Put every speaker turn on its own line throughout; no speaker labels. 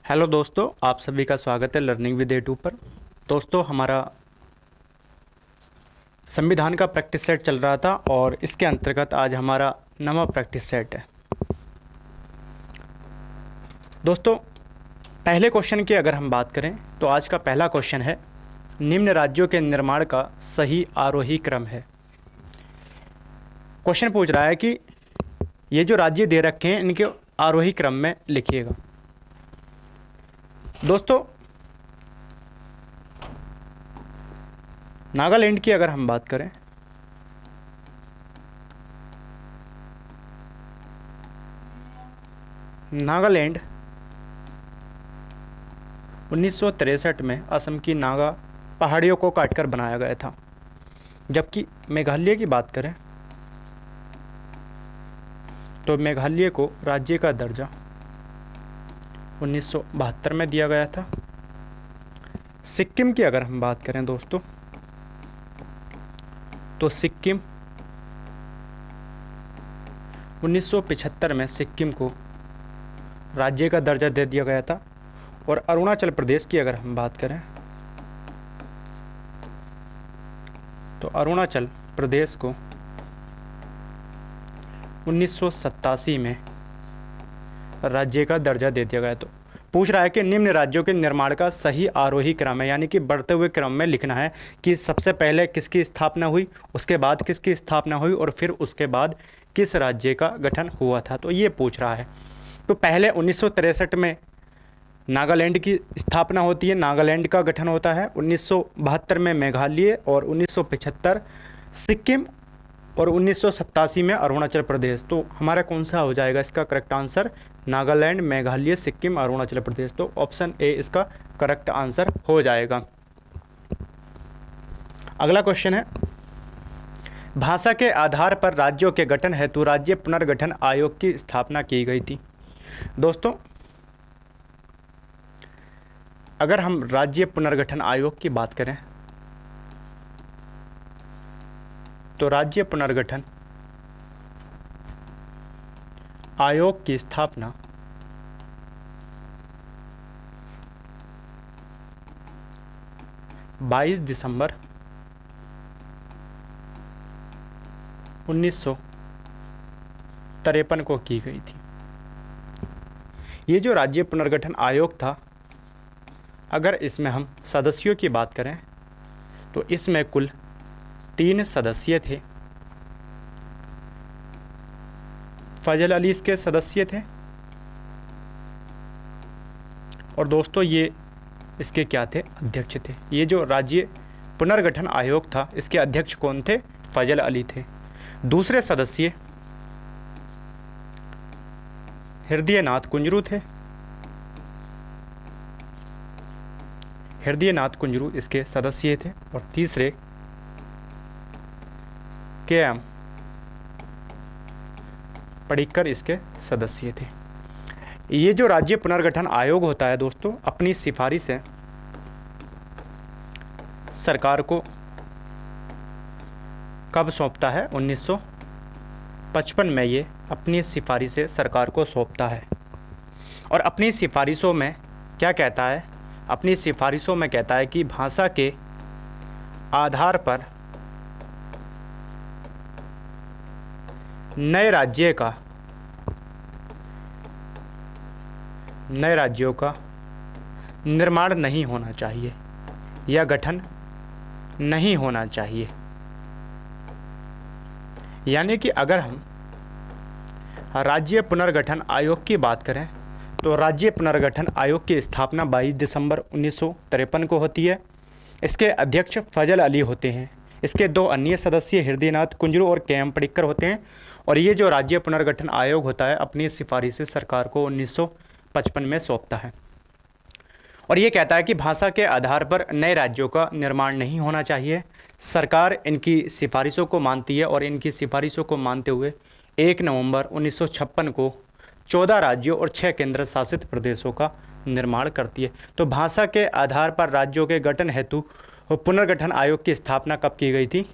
Hello दोस्तों, आप सभी का स्वागत है लर्निंग विद A2 पर। दोस्तों, हमारा संविधान का प्रैक्टिस सेट चल रहा था और इसके अंतर्गत आज हमारा नवा प्रैक्टिस सेट है। दोस्तों, पहले क्वेश्चन की अगर हम बात करें तो आज का पहला क्वेश्चन है, निम्न राज्यों के निर्माण का सही आरोही क्रम है। क्वेश्चन पूछ रहा है कि ये जो राज्य दे रखे हैं इनके आरोही क्रम में लिखिएगा। दोस्तों, नागालैंड की अगर हम बात करें नागालैंड 1963 में असम की नागा पहाड़ियों को काटकर बनाया गया था। जबकि मेघालय की बात करें तो मेघालय को राज्य का दर्जा 1972 में दिया गया था। सिक्किम की अगर हम बात करें दोस्तों तो सिक्किम 1975 में सिक्किम को राज्य का दर्जा दे दिया गया था। और अरुणाचल प्रदेश की अगर हम बात करें तो अरुणाचल प्रदेश को 1987 में राज्य का दर्जा दे दिया गया। तो पूछ रहा है कि निम्न राज्यों के निर्माण का सही आरोही क्रम है, यानी कि बढ़ते हुए क्रम में लिखना है कि सबसे पहले किसकी स्थापना हुई, उसके बाद किसकी स्थापना हुई और फिर उसके बाद किस राज्य का गठन हुआ था। तो ये पूछ रहा है। तो पहले 1963 में नागालैंड की स्थापना होती है, नागालैंड का गठन होता है। 1972 में मेघालय और 1975 सिक्किम और 1987 में अरुणाचल प्रदेश। तो हमारा कौन सा हो जाएगा इसका करेक्ट आंसर? नागालैंड, मेघालय, सिक्किम, अरुणाचल प्रदेश। तो ऑप्शन ए इसका करेक्ट आंसर हो जाएगा। अगला क्वेश्चन है, भाषा के आधार पर राज्यों के गठन हेतु राज्य पुनर्गठन आयोग की स्थापना की गई थी। दोस्तों, अगर हम राज्य पुनर्गठन आयोग की बात करें तो राज्य पुनर्गठन आयोग की स्थापना 22 दिसंबर 1953 को की गई थी। ये जो राज्य पुनर्गठन आयोग था, अगर इसमें हम सदस्यों की बात करें तो इसमें कुल 3 सदस्य थे। फजल अली इसके सदस्य थे और दोस्तों ये इसके क्या थे? अध्यक्ष थे। ये जो राज्य पुनर्गठन आयोग था इसके अध्यक्ष कौन थे? फजल अली थे। दूसरे सदस्य हृदयनाथ कुंजरू थे। हृदयनाथ कुंजरू इसके सदस्य थे। और तीसरे KM पडिक्कर इसके सदस्य थे। ये जो राज्य पुनर्गठन आयोग होता है दोस्तों, अपनी सिफारिश से सरकार को कब सौंपता है? 1955 में ये अपनी सिफारिश से सरकार को सौंपता है। और अपनी सिफारिशों में क्या कहता है? अपनी सिफारिशों में कहता है कि भाषा के आधार पर नए राज्यों का निर्माण नहीं होना चाहिए या गठन नहीं होना चाहिए। यानी कि अगर हम राज्य पुनर्गठन आयोग की बात करें तो राज्य पुनर्गठन आयोग की स्थापना 22 दिसंबर 1953 को होती है। इसके अध्यक्ष फजल अली होते हैं। इसके 2 अन्य सदस्य हृदयनाथ कुंजरू और KM पडिक्कर होते हैं। और ये जो राज्य पुनर्गठन आयोग होता है अपनी सिफारिश से सरकार को 1955 में सौंपता है। और ये कहता है कि भाषा के आधार पर नए राज्यों का निर्माण नहीं होना चाहिए। सरकार इनकी सिफारिशों को मानती है और इनकी सिफारिशों को मानते हुए 1 नवंबर 1956 को 14 राज्यों और 6 केंद्र शासित प्रदेशों का निर्माण करती है। तो भाषा के आधार पर राज्यों के गठन हेतु पुनर्गठन आयोग की स्थापना कब की गई थी?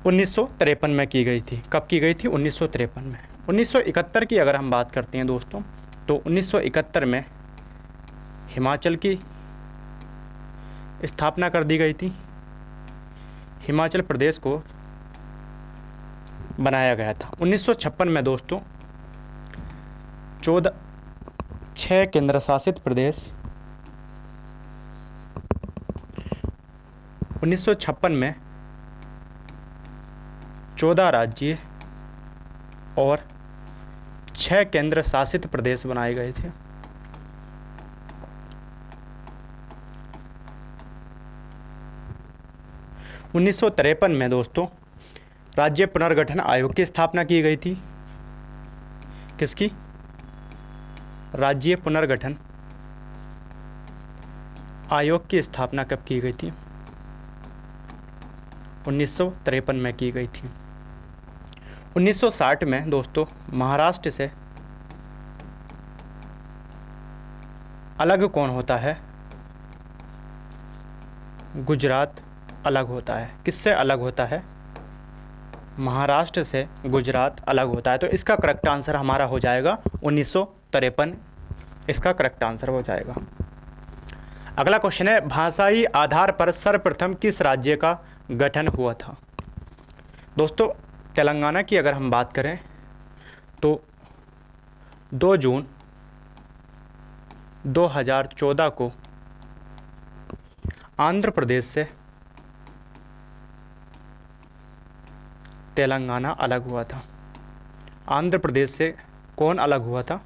1953 में की गई थी। कब की गई थी? 1953 में। 1971 की अगर हम बात करते हैं दोस्तों तो 1971 में हिमाचल की स्थापना कर दी गई थी। हिमाचल प्रदेश को बनाया गया था। 1956 में दोस्तों 6 केंद्र शासित प्रदेश, 1956 में 14 राज्य और 6 केंद्र शासित प्रदेश बनाए गए थे। उन्नीस सौ तिरपन में दोस्तों राज्य पुनर्गठन आयोग की स्थापना की गई थी। किसकी? राज्य पुनर्गठन आयोग की स्थापना कब की गई थी? 1953 में की गई थी। 1960 में दोस्तों महाराष्ट्र से अलग कौन होता है? गुजरात अलग होता है। किससे अलग होता है? महाराष्ट्र से गुजरात अलग होता है। तो इसका करेक्ट आंसर हमारा हो जाएगा 1953। इसका करेक्ट आंसर हो जाएगा। अगला क्वेश्चन है, भाषाई आधार पर सर्वप्रथम किस राज्य का गठन हुआ था? दोस्तों तेलंगाना की अगर हम बात करें तो 2 जून 2014 को आंध्र प्रदेश से तेलंगाना अलग हुआ था। आंध्र प्रदेश से कौन अलग हुआ था?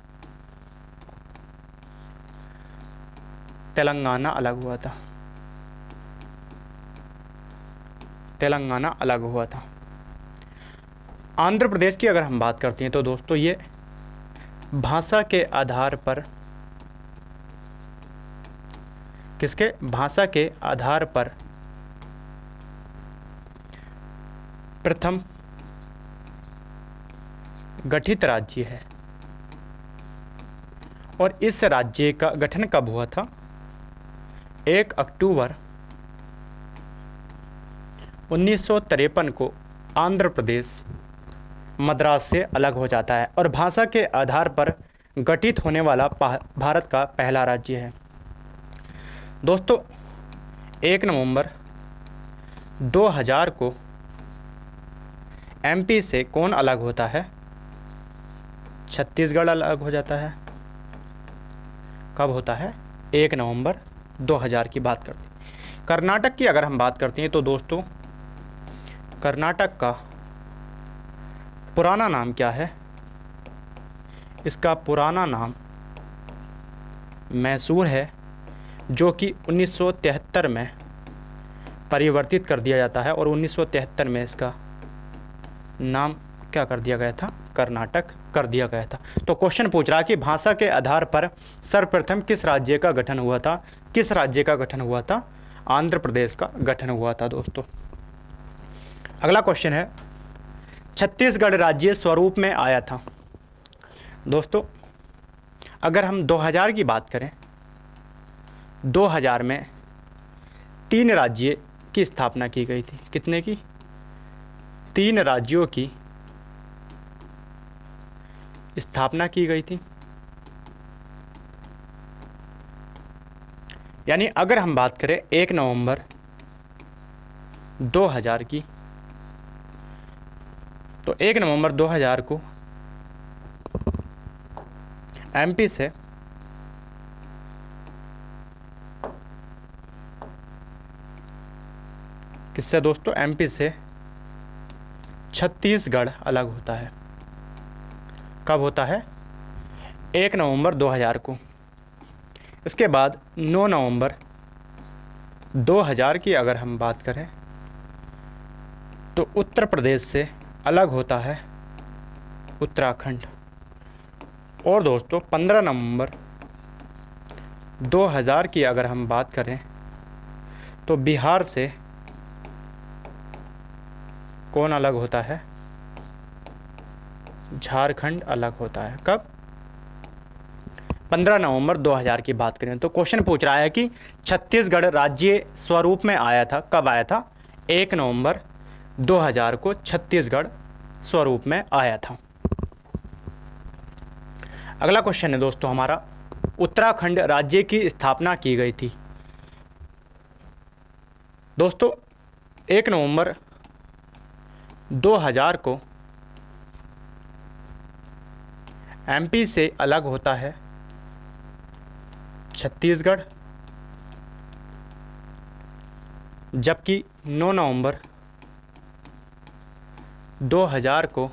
तेलंगाना अलग हुआ था। तेलंगाना अलग हुआ था। आंध्र प्रदेश की अगर हम बात करते हैं तो दोस्तों ये भाषा के आधार पर, किसके? भाषा के आधार पर प्रथम गठित राज्य है। और इस राज्य का गठन कब हुआ था? 1 अक्टूबर 1953 को आंध्र प्रदेश मद्रास से अलग हो जाता है और भाषा के आधार पर गठित होने वाला भारत का पहला राज्य है। दोस्तों 1 नवंबर 2000 को एमपी से कौन अलग होता है? छत्तीसगढ़ अलग हो जाता है। कब होता है? 1 नवंबर 2000 की बात करते हैं। कर्नाटक की अगर हम बात करते हैं तो दोस्तों कर्नाटक का पुराना नाम क्या है? इसका पुराना नाम मैसूर है, जो कि 1973 में परिवर्तित कर दिया जाता है और 1973 में इसका नाम क्या कर दिया गया था? कर्नाटक कर दिया गया था। तो क्वेश्चन पूछ रहा है कि भाषा के आधार पर सर्वप्रथम किस राज्य का गठन हुआ था? किस राज्य का गठन हुआ था? आंध्र प्रदेश का गठन हुआ था दोस्तों। अगला क्वेश्चन है, छत्तीसगढ़ राज्य स्वरूप में आया था। दोस्तों अगर हम 2000 की बात करें, 2000 में 3 राज्य की स्थापना की गई थी। कितने की? 3 राज्यों की स्थापना की गई थी। यानी अगर हम बात करें 1 नवंबर 2000 की, तो 1 नवंबर 2000 को एमपी से किससे दोस्तों? एमपी से छत्तीसगढ़ अलग होता है। कब होता है? 1 नवंबर 2000 को। इसके बाद 9 नवंबर 2000 की अगर हम बात करें तो उत्तर प्रदेश से अलग होता है उत्तराखंड। और दोस्तों 15 नवंबर 2000 की अगर हम बात करें तो बिहार से कौन अलग होता है? झारखंड अलग होता है। कब? 15 नवंबर 2000 की बात करें तो क्वेश्चन पूछ रहा है कि छत्तीसगढ़ राज्य स्वरूप में आया था। कब आया था? 1 नवंबर 2000 को छत्तीसगढ़ स्वरूप में आया था। अगला क्वेश्चन है दोस्तों हमारा, उत्तराखंड राज्य की स्थापना की गई थी? दोस्तों 1 नवंबर 2000 को एमपी से अलग होता है छत्तीसगढ़, जबकि 9 नवंबर 2000 को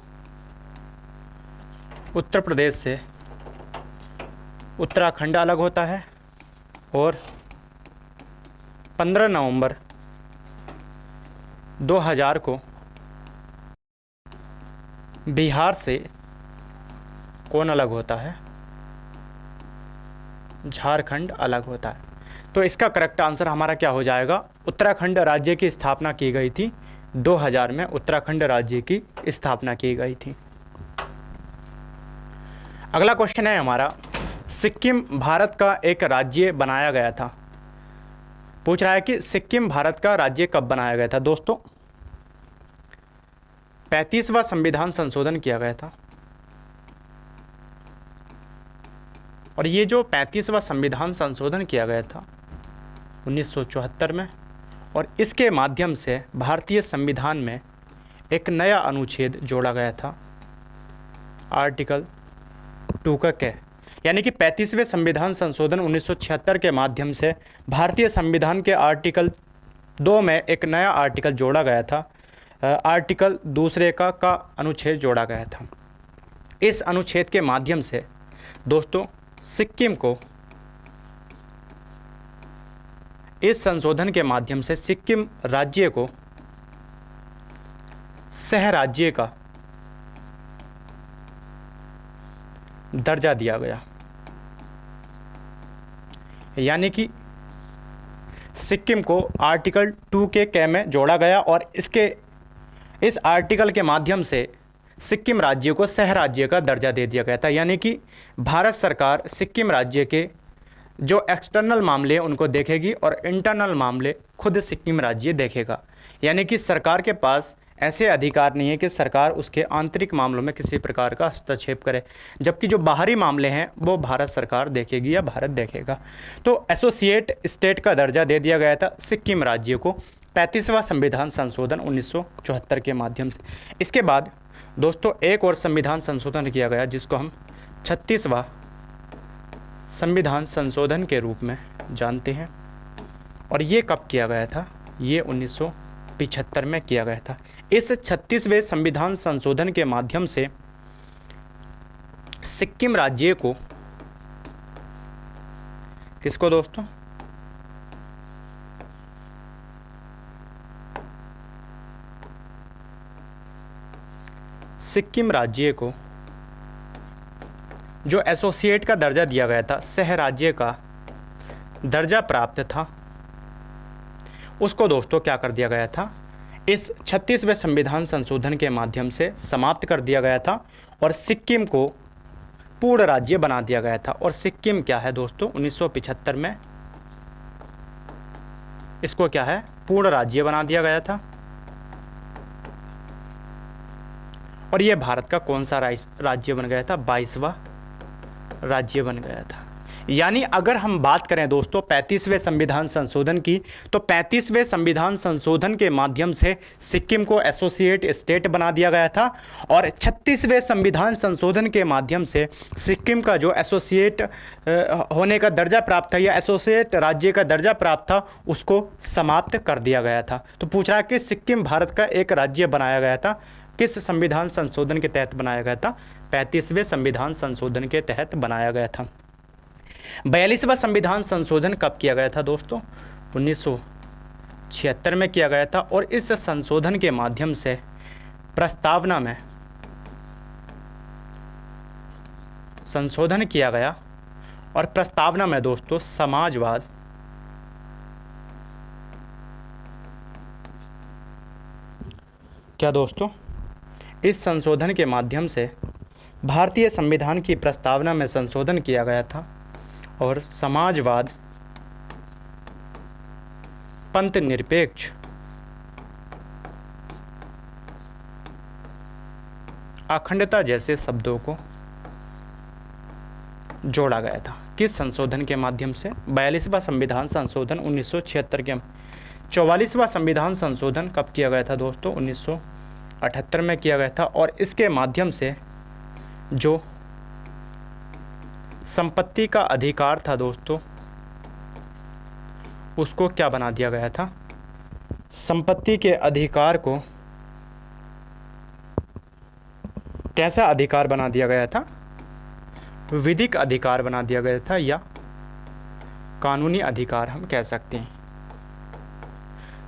उत्तर प्रदेश से उत्तराखंड अलग होता है और 15 नवंबर 2000 को बिहार से कौन अलग होता है? झारखंड अलग होता है। तो इसका करेक्ट आंसर हमारा क्या हो जाएगा? उत्तराखंड राज्य की स्थापना की गई थी 2000 में, उत्तराखंड राज्य की स्थापना की गई थी। अगला क्वेश्चन है हमारा, सिक्किम भारत का एक राज्य बनाया गया था। पूछ रहा है कि सिक्किम भारत का राज्य कब बनाया गया था? दोस्तों 35वां संविधान संशोधन किया गया था, और ये जो 35वां संविधान संशोधन किया गया था 1974 में, और इसके माध्यम से भारतीय संविधान में एक नया अनुच्छेद जोड़ा गया था, आर्टिकल 2 का यानी कि 35वें संविधान संशोधन 1976 के माध्यम से भारतीय संविधान के आर्टिकल 2 में एक नया आर्टिकल जोड़ा गया था, आर्टिकल 2 का अनुच्छेद जोड़ा गया था। इस अनुच्छेद के माध्यम से दोस्तों सिक्किम को, इस संशोधन के माध्यम से सिक्किम राज्य को सह राज्य का दर्जा दिया गया, यानी कि सिक्किम को आर्टिकल 2 के में जोड़ा गया और इस आर्टिकल के माध्यम से सिक्किम राज्य को सह राज्य का दर्जा दे दिया गया था। यानी कि भारत सरकार सिक्किम राज्य के जो एक्सटर्नल मामले हैं उनको देखेगी और इंटरनल मामले खुद सिक्किम राज्य देखेगा। यानी कि सरकार के पास ऐसे अधिकार नहीं है कि सरकार उसके आंतरिक मामलों में किसी प्रकार का हस्तक्षेप करे, जबकि जो बाहरी मामले हैं वो भारत सरकार देखेगी या भारत देखेगा। तो एसोसिएट स्टेट का दर्जा दे दिया गया था सिक्किम राज्य को 35वां संविधान संशोधन 1974 के माध्यम से। इसके बाद दोस्तों एक और संविधान संशोधन किया गया जिसको हम 36वां संविधान संशोधन के रूप में जानते हैं, और ये कब किया गया था? ये 1975 में किया गया था। इस 36वें संविधान संशोधन के माध्यम से सिक्किम राज्य को, किसको दोस्तों? सिक्किम राज्य को जो एसोसिएट का दर्जा दिया गया था, सह राज्य का दर्जा प्राप्त था, उसको दोस्तों क्या कर दिया गया था? इस 36वें संविधान संशोधन के माध्यम से समाप्त कर दिया गया था और सिक्किम को पूर्ण राज्य बना दिया गया था। और सिक्किम क्या है दोस्तों? 1975 में इसको क्या है? पूर्ण राज्य बना दिया गया था। और ये भारत का कौन सा राज्य बन गया था? 22वां राज्य बन गया था। यानी अगर हम बात करें दोस्तों 35वें संविधान संशोधन की, तो 35वें संविधान संशोधन के माध्यम से सिक्किम को एसोसिएट स्टेट बना दिया गया था, और 36वें संविधान संशोधन के माध्यम से सिक्किम का जो एसोसिएट होने का दर्जा प्राप्त था या एसोसिएट राज्य का दर्जा प्राप्त था उसको समाप्त कर दिया गया था। तो पूछ रहा है कि सिक्किम भारत का एक राज्य बनाया गया था, किस संविधान संशोधन के तहत बनाया गया था? 35वें संविधान संशोधन के तहत बनाया गया था। 42वां संविधान संशोधन कब किया गया था दोस्तों? 1976 में किया गया था, और इस संशोधन के माध्यम से प्रस्तावना में संशोधन किया गया, और प्रस्तावना में दोस्तों समाजवाद, क्या दोस्तों? इस संशोधन के माध्यम से भारतीय संविधान की प्रस्तावना में संशोधन किया गया था और समाजवाद, पंथ निरपेक्ष, अखंडता जैसे शब्दों को जोड़ा गया था। किस संशोधन के माध्यम से? 42वां संविधान संशोधन 1976 के। 44वां संविधान संशोधन कब किया गया था दोस्तों? 1978 में किया गया था। और इसके माध्यम से जो संपत्ति का अधिकार था दोस्तों, उसको क्या बना दिया गया था? संपत्ति के अधिकार को कैसा अधिकार बना दिया गया था? विधिक अधिकार बना दिया गया था, या कानूनी अधिकार हम कह सकते हैं।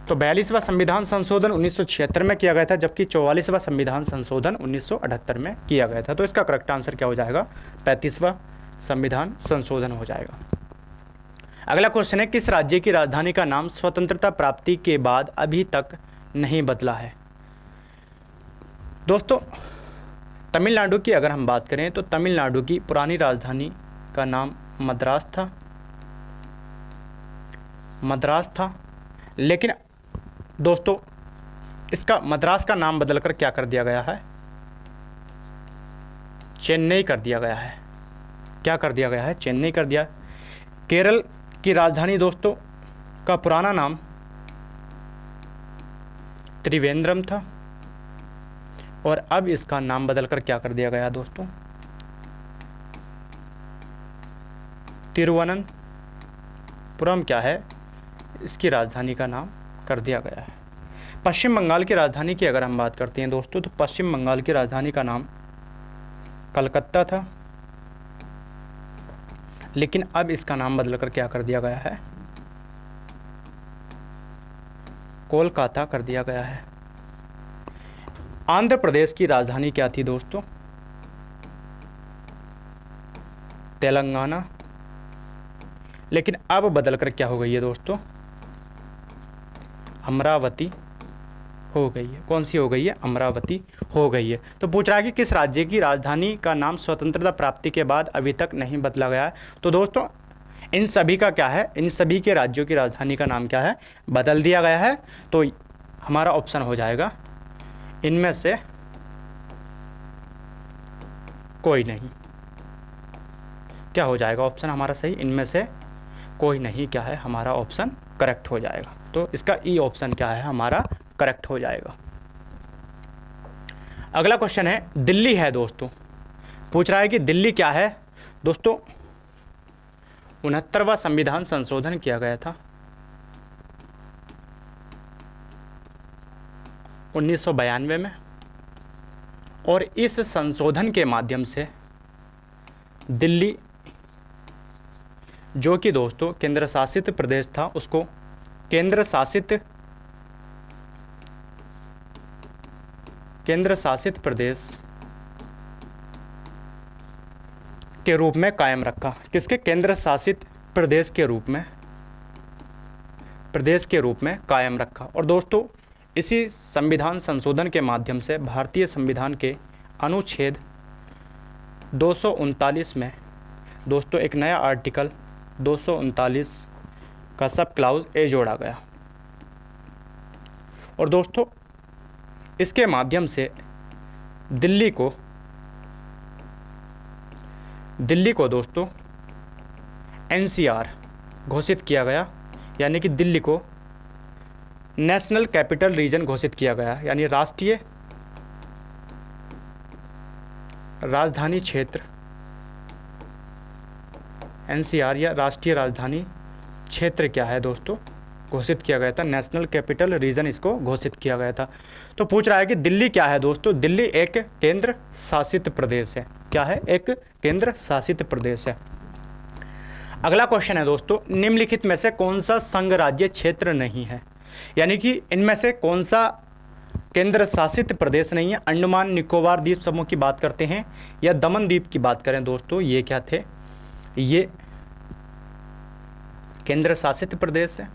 तो 42वां संविधान संशोधन 1976 में किया गया था, जबकि 44वां संविधान संशोधन 1978 में किया गया था। तो इसका करेक्ट आंसर क्या हो जाएगा? 35वां संविधान संशोधन हो जाएगा। अगला क्वेश्चन है, किस राज्य की राजधानी का नाम स्वतंत्रता प्राप्ति के बाद अभी तक नहीं बदला है? दोस्तों, तमिलनाडु की अगर हम बात करें तो तमिलनाडु की पुरानी राजधानी का नाम मद्रास था। लेकिन दोस्तों, इसका मद्रास का नाम बदलकर क्या कर दिया गया है? चेन्नई कर दिया गया है। क्या कर दिया गया है? चेन्नई कर दिया। केरल की राजधानी दोस्तों का पुराना नाम त्रिवेंद्रम था, और अब इसका नाम बदलकर क्या कर दिया गया दोस्तों? तिरुवनंतपुरम क्या है? इसकी राजधानी का नाम कर दिया गया है। पश्चिम बंगाल की राजधानी की अगर हम बात करते हैं दोस्तों, तो पश्चिम बंगाल की राजधानी का नाम कलकत्ता था, लेकिन अब इसका नाम बदलकर क्या कर दिया गया है? कोलकाता कर दिया गया है। आंध्र प्रदेश की राजधानी क्या थी दोस्तों? तेलंगाना, लेकिन अब बदलकर क्या हो गई है दोस्तों? अमरावती हो गई है। कौन सी हो गई है? अमरावती हो गई है। तो पूछ रहा है कि किस राज्य की राजधानी का नाम स्वतंत्रता प्राप्ति के बाद अभी तक नहीं बदला गया है? तो दोस्तों, इन सभी का क्या है? इन सभी के राज्यों की राजधानी का नाम क्या है? बदल दिया गया है। तो हमारा ऑप्शन हो जाएगा इनमें से कोई नहीं। क्या हो जाएगा ऑप्शन हमारा सही? इनमें से कोई नहीं क्या है? हमारा ऑप्शन करेक्ट हो जाएगा। तो इसका ई ऑप्शन क्या है? हमारा करेक्ट हो जाएगा। अगला क्वेश्चन है, दिल्ली है दोस्तों। पूछ रहा है कि दिल्ली क्या है दोस्तों? 69वां संविधान संशोधन किया गया था 1992 में, और इस संशोधन के माध्यम से दिल्ली, जो कि दोस्तों केंद्र शासित प्रदेश था, उसको केंद्र शासित प्रदेश के रूप में कायम रखा। किसके? केंद्र शासित प्रदेश के रूप में कायम रखा। और दोस्तों, इसी संविधान संशोधन के माध्यम से भारतीय संविधान के अनुच्छेद 239 में दोस्तों एक नया आर्टिकल 239 का सब क्लाउज ए जोड़ा गया। और दोस्तों, इसके माध्यम से दिल्ली को दोस्तों NCR घोषित किया गया, यानी कि दिल्ली को नेशनल कैपिटल रीजन घोषित किया गया, यानी राष्ट्रीय राजधानी क्षेत्र NCR या राष्ट्रीय राजधानी क्षेत्र क्या है दोस्तों? घोषित किया गया था। नेशनल कैपिटल रीजन इसको घोषित किया गया था। तो पूछ रहा है कि दिल्ली क्या है दोस्तों? दिल्ली एक केंद्र शासित प्रदेश है। क्या है? एक केंद्र शासित प्रदेश है। अगला क्वेश्चन है दोस्तों, निम्नलिखित में से कौन सा संघ राज्य क्षेत्र नहीं है? यानी कि इनमें से कौन सा केंद्र शासित प्रदेश नहीं है? अंडमान निकोबार द्वीप समूह की बात करते हैं या दमन द्वीप की बात करें दोस्तों, ये क्या थे? ये केंद्र शासित प्रदेश है।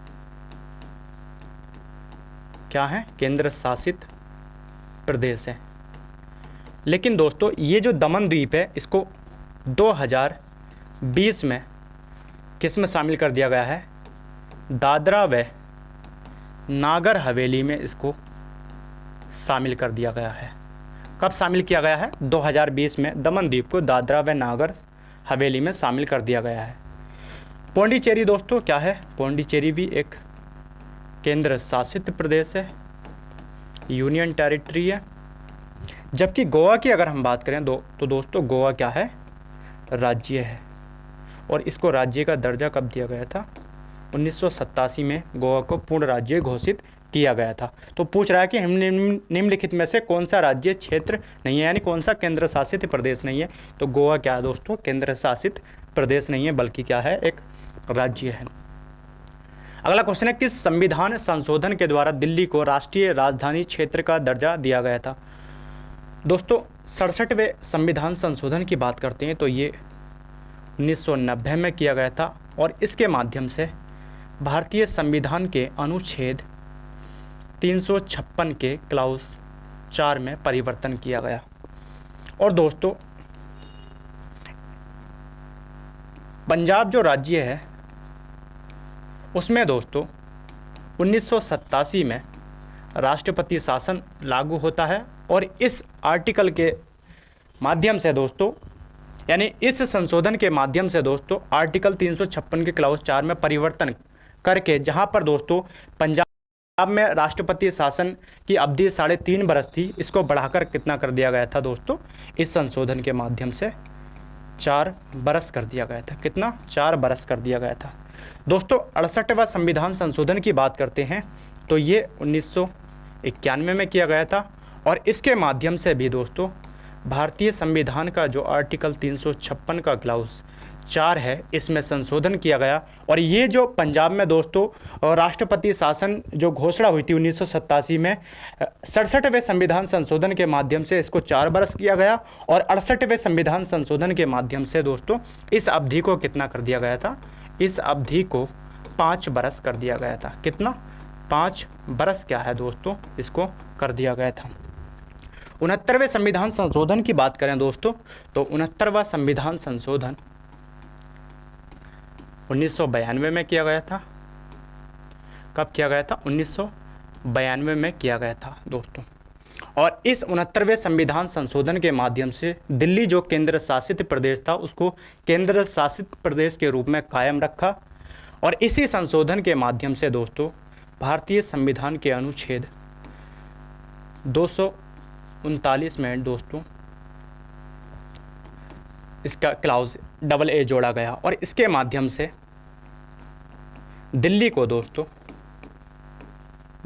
क्या है? केंद्र शासित प्रदेश है। लेकिन दोस्तों, ये जो दमन द्वीप है, इसको 2020 में किस में शामिल कर दिया गया है? दादरा व नागर हवेली में इसको शामिल कर दिया गया है। कब शामिल किया गया है? 2020 में दमन द्वीप को दादरा व नागर हवेली में शामिल कर दिया गया है। पौंडीचेरी दोस्तों क्या है? पौंडीचेरी भी एक केंद्र शासित प्रदेश है, यूनियन टेरिटरी है। जबकि गोवा की अगर हम बात करें तो दोस्तों गोवा क्या है? राज्य है। और इसको राज्य का दर्जा कब दिया गया था? 1987 में गोवा को पूर्ण राज्य घोषित किया गया था। तो पूछ रहा है कि हम निम्नलिखित में से कौन सा राज्य क्षेत्र नहीं है, यानी कौन सा केंद्र शासित प्रदेश नहीं है? तो गोवा क्या है दोस्तों? केंद्र शासित प्रदेश नहीं है, बल्कि क्या है? एक राज्य है। अगला क्वेश्चन है, किस संविधान संशोधन के द्वारा दिल्ली को राष्ट्रीय राजधानी क्षेत्र का दर्जा दिया गया था? दोस्तों 67वें संविधान संशोधन की बात करते हैं तो ये 1990 में किया गया था और इसके माध्यम से भारतीय संविधान के अनुच्छेद 356 के क्लाउज 4 में परिवर्तन किया गया। और दोस्तों पंजाब जो राज्य है उसमें दोस्तों 1987 में राष्ट्रपति शासन लागू होता है और इस आर्टिकल के माध्यम से दोस्तों, यानी इस संशोधन के माध्यम से दोस्तों आर्टिकल 356 के क्लाउज 4 में परिवर्तन करके, जहां पर दोस्तों पंजाब में राष्ट्रपति शासन की अवधि 3.5 बरस थी, इसको बढ़ाकर कितना कर दिया गया था दोस्तों? इस संशोधन के माध्यम से 4 बरस कर दिया गया था। कितना? 4 बरस कर दिया गया था। दोस्तों 68वां संविधान संशोधन की बात करते हैं तो ये 1991 में किया गया था और इसके माध्यम से भी दोस्तों भारतीय संविधान का जो आर्टिकल 356 का क्लाउज 4 है इसमें संशोधन किया गया। और ये जो पंजाब में दोस्तों राष्ट्रपति शासन जो घोषणा हुई थी 1987 में, 67वें संविधान संशोधन के माध्यम से इसको 4 बरस किया गया और 68वें संविधान संशोधन के माध्यम से दोस्तों इस अवधि को कितना कर दिया गया था? इस अवधि को 5 बरस कर दिया गया था। कितना? 5 बरस क्या है दोस्तों? इसको कर दिया गया था। 69वें संविधान संशोधन की बात करें दोस्तों तो 69वां संविधान संशोधन 1992 में किया गया था। कब किया गया था? 1992 में किया गया था दोस्तों। और इस 69वें संविधान संशोधन के माध्यम से दिल्ली जो केंद्र शासित प्रदेश था उसको केंद्र शासित प्रदेश के रूप में कायम रखा। और इसी संशोधन के माध्यम से दोस्तों भारतीय संविधान के अनुच्छेद 239 में दोस्तों इसका क्लाउज AA जोड़ा गया और इसके माध्यम से दिल्ली को दोस्तों,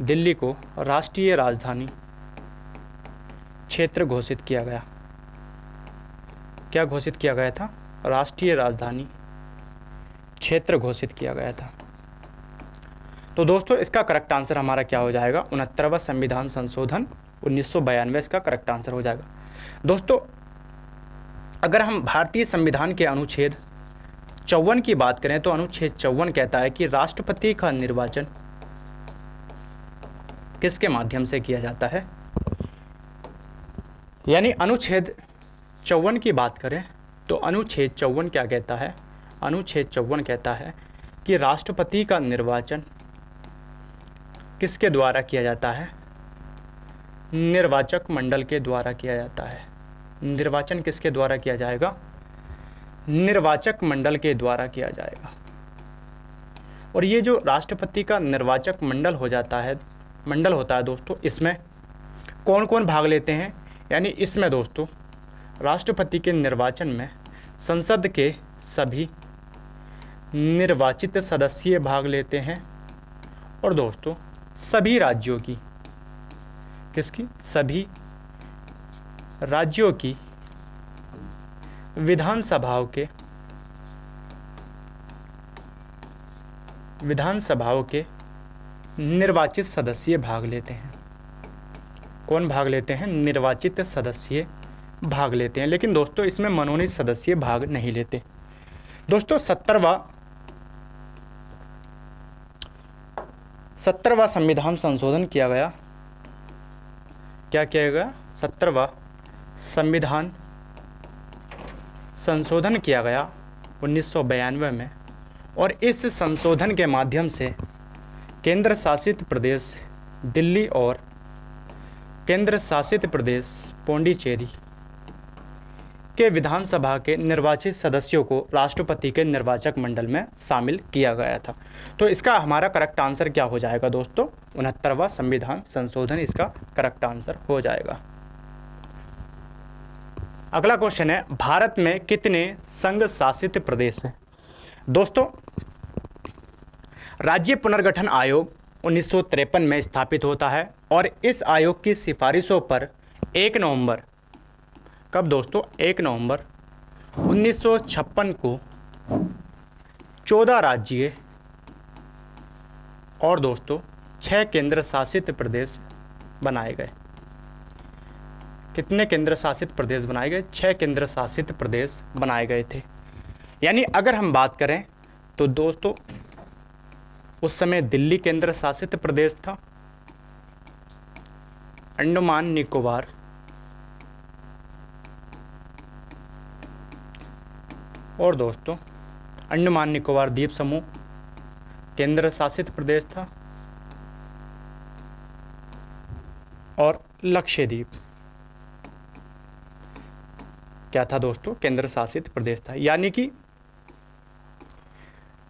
दिल्ली को राष्ट्रीय राजधानी क्षेत्र घोषित किया गया। क्या घोषित किया गया था? राष्ट्रीय राजधानी क्षेत्र घोषित किया गया था। तो दोस्तों इसका करेक्ट आंसर हमारा क्या हो जाएगा? 69वां संविधान संशोधन 1992 इसका करेक्ट आंसर हो जाएगा। दोस्तों अगर हम भारतीय संविधान के अनुच्छेद 54 की बात करें तो अनुच्छेद 54 कहता है कि राष्ट्रपति का निर्वाचन किसके माध्यम से किया जाता है? यानी अनुच्छेद 54 की बात करें तो अनुच्छेद 54 क्या कहता है? अनुच्छेद 54 कहता है कि राष्ट्रपति का निर्वाचन किसके द्वारा किया जाता है? निर्वाचक मंडल के द्वारा किया जाता है। निर्वाचन किसके द्वारा किया जाएगा? निर्वाचक मंडल के द्वारा किया जाएगा। और ये जो राष्ट्रपति का निर्वाचक मंडल होता है दोस्तों, इसमें कौन कौन भाग लेते हैं? यानी इसमें दोस्तों राष्ट्रपति के निर्वाचन में संसद के सभी निर्वाचित सदस्य भाग लेते हैं और दोस्तों सभी राज्यों की, किसकी? सभी राज्यों की विधानसभाओं के निर्वाचित सदस्य भाग लेते हैं। कौन भाग लेते हैं? निर्वाचित सदस्य भाग लेते हैं। लेकिन दोस्तों इसमें मनोनीत सदस्य भाग नहीं लेते। दोस्तों 70वां संविधान संशोधन किया गया। क्या किया गया? 70वां संविधान संशोधन किया गया 1992 में और इस संशोधन के माध्यम से केंद्र शासित प्रदेश दिल्ली और केंद्र शासित प्रदेश पौंडीचेरी के विधानसभा के निर्वाचित सदस्यों को राष्ट्रपति के निर्वाचक मंडल में शामिल किया गया था। तो इसका हमारा करेक्ट आंसर क्या हो जाएगा दोस्तों? 69वां संविधान संशोधन इसका करेक्ट आंसर हो जाएगा। अगला क्वेश्चन है, भारत में कितने संघ शासित प्रदेश हैं? दोस्तों, राज्य पुनर्गठन आयोग 1953 में स्थापित होता है और इस आयोग की सिफारिशों पर 1 नवंबर, कब दोस्तों? 1 नवंबर 1956 को 14 राज्य और दोस्तों 6 केंद्र शासित प्रदेश बनाए गए। कितने केंद्र शासित प्रदेश बनाए गए? 6 केंद्र शासित प्रदेश बनाए गए थे। यानी अगर हम बात करें तो दोस्तों उस समय दिल्ली केंद्र शासित प्रदेश था, अंडमान निकोबार और दोस्तों अंडमान निकोबार द्वीप समूह केंद्र शासित प्रदेश था और लक्षद्वीप क्या था दोस्तों? केंद्र शासित प्रदेश था। यानी कि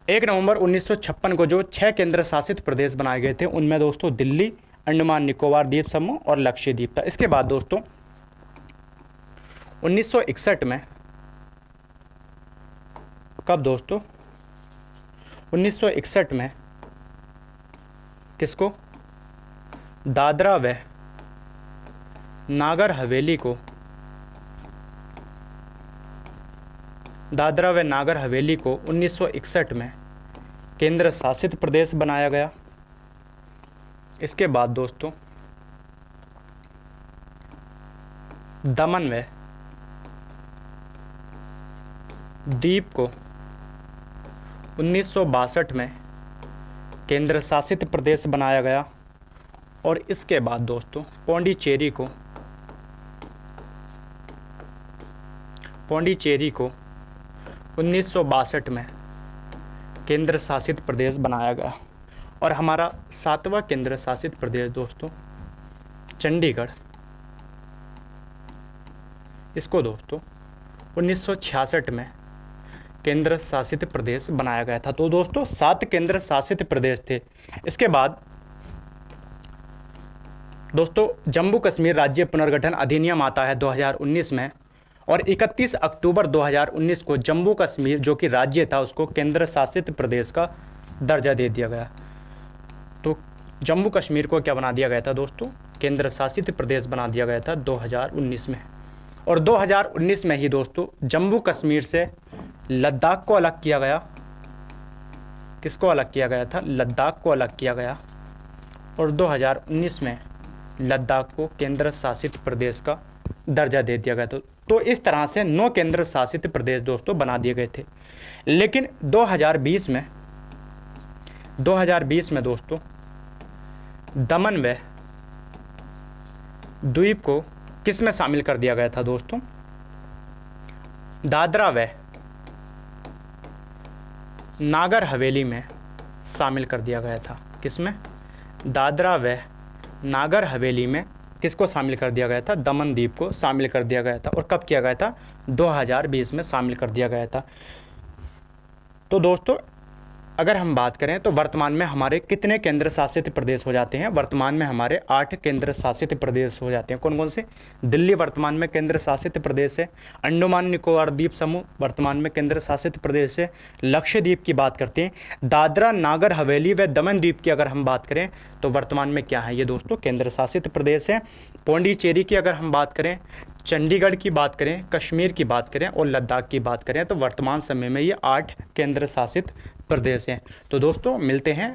1 नवंबर 1956 को जो 6 केंद्र शासित प्रदेश बनाए गए थे उनमें दोस्तों दिल्ली, अंडमान निकोबार द्वीप समूह और लक्षद्वीप था। इसके बाद दोस्तों 1961 में, कब दोस्तों? 1961 में किसको? दादरा व नागर हवेली को, दादरा व नागर हवेली को 1961 में केंद्र शासित प्रदेश बनाया गया। इसके बाद दोस्तों दमन व दीव को 1962 में केंद्र शासित प्रदेश बनाया गया और इसके बाद दोस्तों पौंडीचेरी को 1962 में केंद्र शासित प्रदेश बनाया गया। और हमारा 7वां केंद्र शासित प्रदेश दोस्तों चंडीगढ़, इसको दोस्तों 1966 में केंद्र शासित प्रदेश बनाया गया था। तो दोस्तों 7 केंद्र शासित प्रदेश थे। इसके बाद दोस्तों जम्मू कश्मीर राज्य पुनर्गठन अधिनियम आता है 2019 में और 31 अक्टूबर 2019 को जम्मू कश्मीर जो कि राज्य था उसको केंद्र शासित प्रदेश का दर्जा दे दिया गया। तो जम्मू कश्मीर को क्या बना दिया गया था दोस्तों? केंद्र शासित प्रदेश बना दिया गया था 2019 में। और 2019 में ही दोस्तों जम्मू कश्मीर से लद्दाख को अलग किया गया। किसको अलग किया गया था? लद्दाख को अलग किया गया और 2019 में लद्दाख को केंद्र शासित प्रदेश का दर्जा दे दिया गया। तो इस तरह से 9 केंद्र शासित प्रदेश दोस्तों बना दिए गए थे। लेकिन 2020 में दोस्तों दमन व द्वीप को किस में शामिल कर दिया गया था दोस्तों? दादरा व नागर हवेली में शामिल कर दिया गया था। किसमें? दादरा व नागर हवेली में किसको शामिल कर दिया गया था? दमन द्वीप को शामिल कर दिया गया था। और कब किया गया था? 2020 में शामिल कर दिया गया था। तो दोस्तों अगर हम बात करें तो वर्तमान में हमारे कितने केंद्र शासित प्रदेश हो जाते हैं? वर्तमान में हमारे 8 केंद्र शासित प्रदेश हो जाते हैं। कौन कौन से? दिल्ली वर्तमान में केंद्र शासित प्रदेश है, अंडमान निकोबार द्वीप समूह वर्तमान में केंद्र शासित प्रदेश है, लक्षद्वीप की बात करते हैं, दादरा नागर हवेली व दमन द्वीप की अगर हम बात करें तो वर्तमान में क्या है ये दोस्तों? केंद्र शासित प्रदेश है। पौंडीचेरी की अगर हम बात करें, चंडीगढ़ की बात करें, कश्मीर की बात करें और लद्दाख की बात करें तो वर्तमान समय में ये 8 केंद्र शासित प्रदेश हैं। तो दोस्तों मिलते हैं